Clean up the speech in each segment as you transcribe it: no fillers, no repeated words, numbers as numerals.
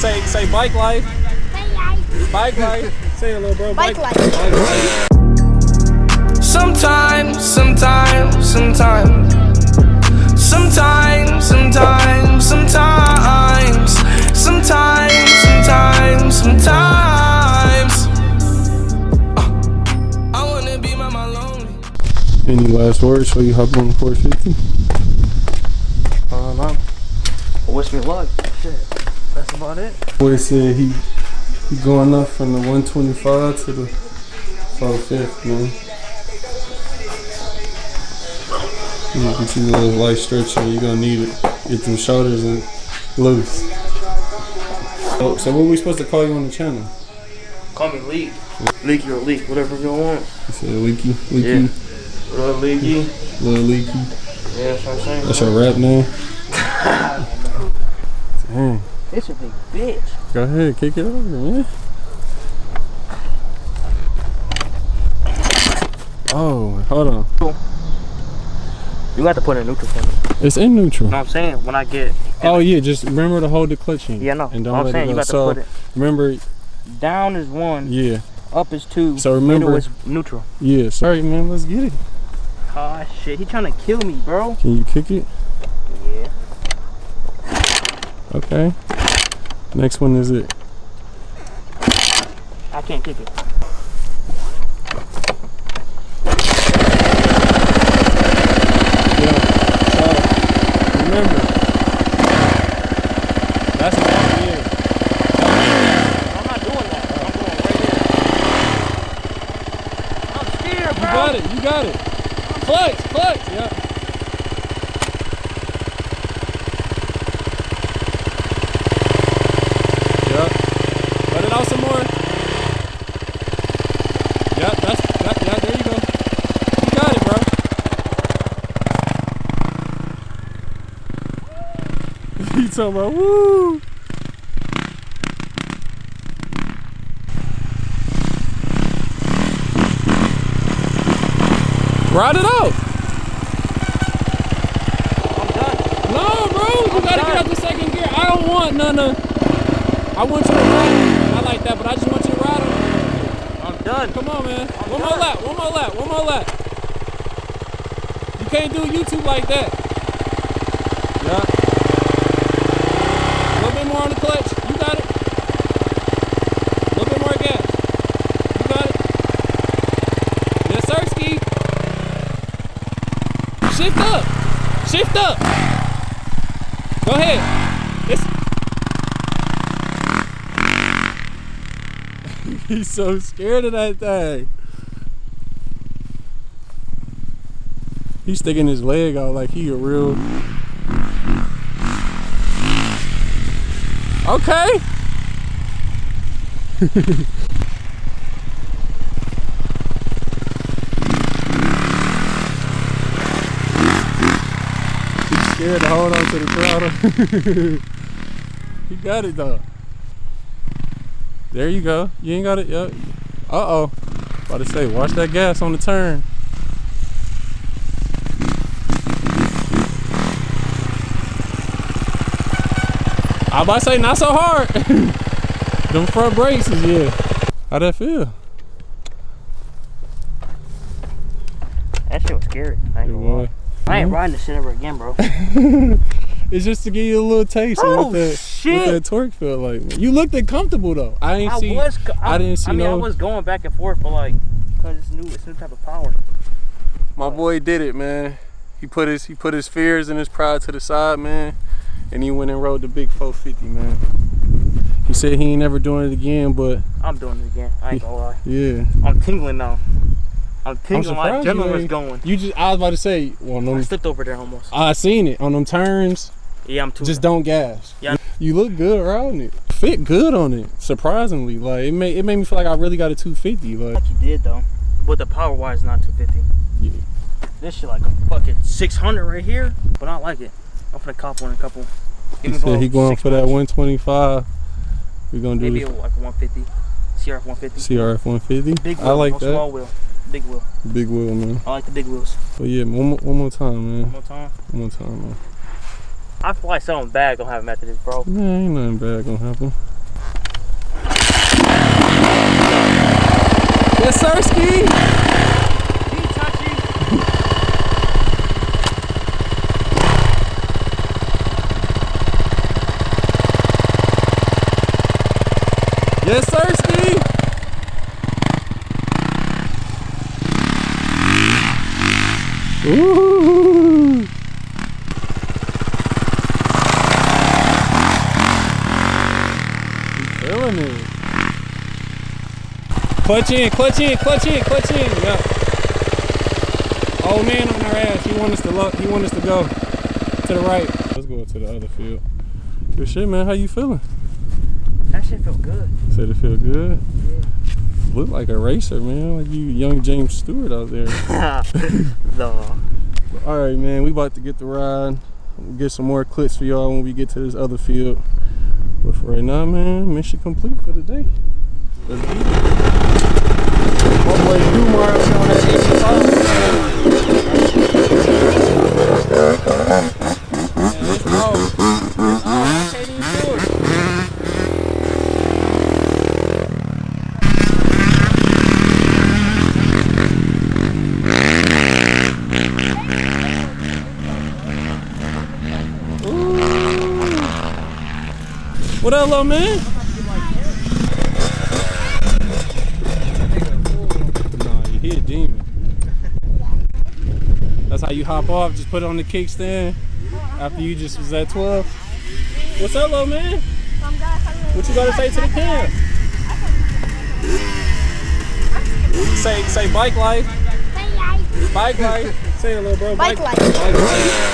Say bike life. Bike life. Say it, little bro. Bike life. Bike life. Sometimes. I wanna be my lonely. Any last words before you hop on the 450? No. Wish me luck. Shit. That's about it. Boy said he going up from the 125 to the 450, man. You get you a little light stretching, you're gonna need it. Get them shoulders and loose. So what are we supposed to call you on the channel? Call me Leak. Leaky or Leak, whatever you want. You said Leaky? Yeah. Little Leaky. Little Leaky. Yeah, that's what I'm saying. That's your rap name? Dang. It's a big bitch. Go ahead, kick it over, man. Oh, hold on. You got to put it in neutral for me. It's in neutral. You know what I'm saying? When I get... Oh yeah, just remember to hold the clutch in. Yeah, no. And don't I'm let saying it you go. got to So put it... remember... Down is 1. Yeah. Up is 2. So remember... Middle is neutral. Yeah, sorry man, let's get it. Oh shit, he trying to kill me, bro. Can you kick it? Yeah. Okay. Next one is it. I can't kick it. Yeah. So remember, that's an off here. I'm not doing that. I'm going right here. I'm scared, bro. You got it. Clutch, yeah. Yep. Let it out some more. Yep, yeah, there you go. You got it, bro. You talking about woo? Ride it out. I'm done. No, bro, you gotta get out the second gear. I don't want none of. I want you to ride. I like that, but I just want you to ride on. I'm done. Come on, man. One more lap. You can't do YouTube like that. Yeah. A little bit more on the clutch. You got it. A little bit more gas. You got it. Yes, sir, Ski. Shift up. Go ahead. He's so scared of that thing. He's sticking his leg out like he a real... Okay. He's scared to hold on to the throttle. He got it though. There you go. You ain't got it yet. Uh-oh. About to say, watch that gas on the turn. I about to say, not so hard. Them front braces, yeah. How'd that feel? That shit was scary. I ain't riding this shit ever again, bro. It's just to give you a little taste of what that torque felt like. You looked comfortable though. I didn't see I was going back and forth, but like, cause it's new type of power. My boy did it, man. He put his fears and his pride to the side, man, and he went and rode the big 450, man. He said he ain't never doing it again, but I'm doing it again. I ain't gonna lie. Yeah. I'm tingling now. I'm tingling like adrenaline was going. I was about to say, I slipped over there almost. I seen it on them turns. Yeah, I'm too. Just don't gas. Yeah. You look good riding it. Fit good on it, surprisingly. Like it made me feel like I really got a 250. Like you did though, but the power wise not 250. Yeah. This shit like a fucking 600 right here, but I like it. I'm finna cop one in a couple. He said he going for that 125. We're gonna do maybe like a 150, CRF 150. CRF 150. Big wheel, I like no that. Small wheel, big wheel. Big wheel, man. I like the big wheels. But yeah, one more time, man. One more time. One more time, man. I feel like something bad gonna happen after this, bro. Man, ain't nothing bad gonna happen. Yes, sirski. Yes, sirski. Ooh. Feeling it. Clutch in, clutch in, clutch in, clutch in. Yep. Old man on our ass. He want us to go to the right. Let's go to the other field. Good shit, man. How you feeling? That shit felt good. Said it feel good? Yeah. Look like a racer, man. Like you young James Stewart out there. No. All right, man. We about to get the ride. Get some more clips for y'all when we get to this other field. But for right now, man, mission complete for the day. Let's get it. My boy Dumar showing that let's go. I can't even do it. What up, little man? Nah, he a demon. That's how you hop off, just put it on the kickstand after you just was at 12. What's up, little man? What you gotta say to the camp? Say bike life. Bike life. Say it, little bro. Bike life. Bike life.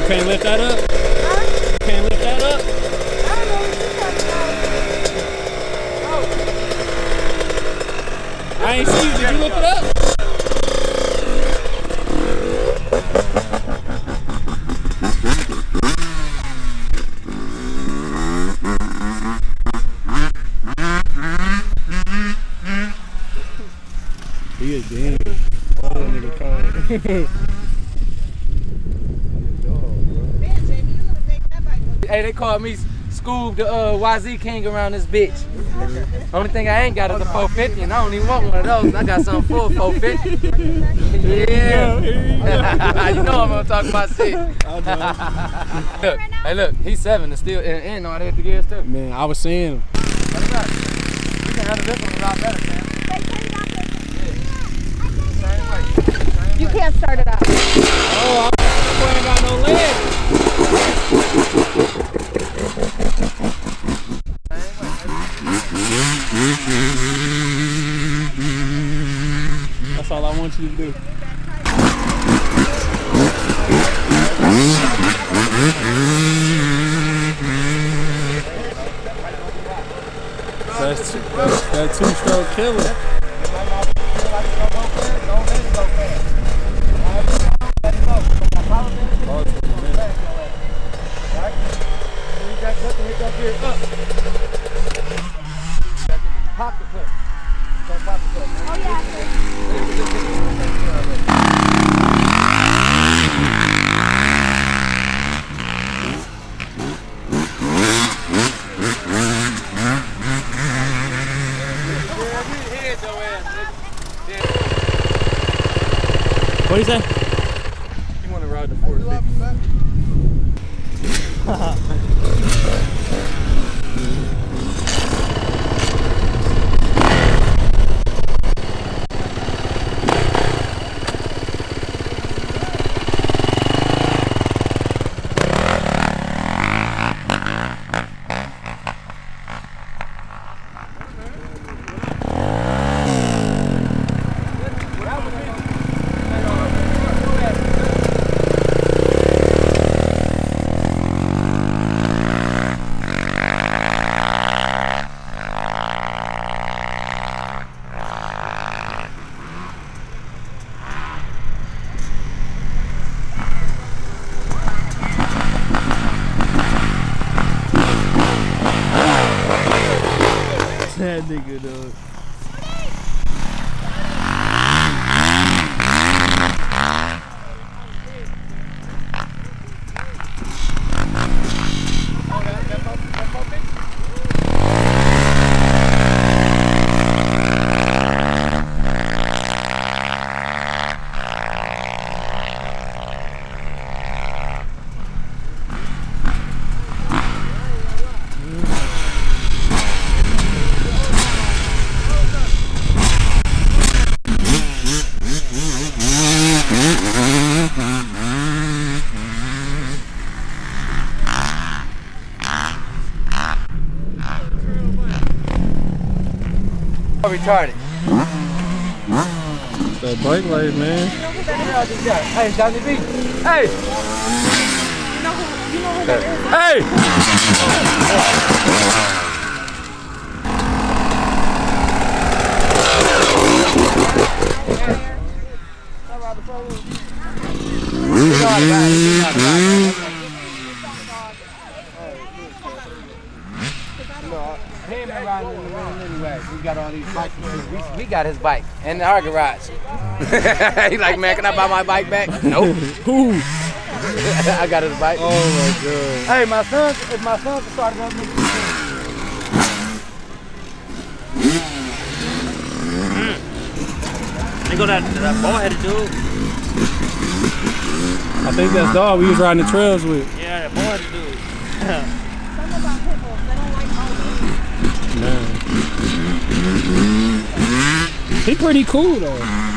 Can't lift that up? Can't lift that up? I ain't see you. Did you lift it up? He a damn. Oh, nigga cold. Hey, they call me Scoob the YZ King around this bitch. Only thing I ain't got is a 450, and I don't even want one of those. I got something full 450. Yeah. You know I'm gonna talk about shit. Look, hey, look, he's 7 and still, and know how to hit the gears too. Man, I was saying. You can handle this one a lot better, man. You can't start it up. Oh, I ain't got no legs. That's all I want you to do. That's that two-stroke killer. Pop the clip. Don't pop the clip. Oh, yeah. What do you say? You want to ride the 450? That nigga, dog. Retarded. That bike life, man. Hey, Johnny B. Hey! You know who that is? Hey! He ain't been riding in the wind anyway. We got all these bikes. We got his bike in our garage. He like, man, can I buy my bike back? Nope. Who? I got his bike. Oh my god. Hey, my son, if my son can start it up, They go that bald-headed dude. I think that's dog we was riding the trails with. Yeah, that bald-headed dude. Some about pit bulls. They don't like all Man. He pretty cool though.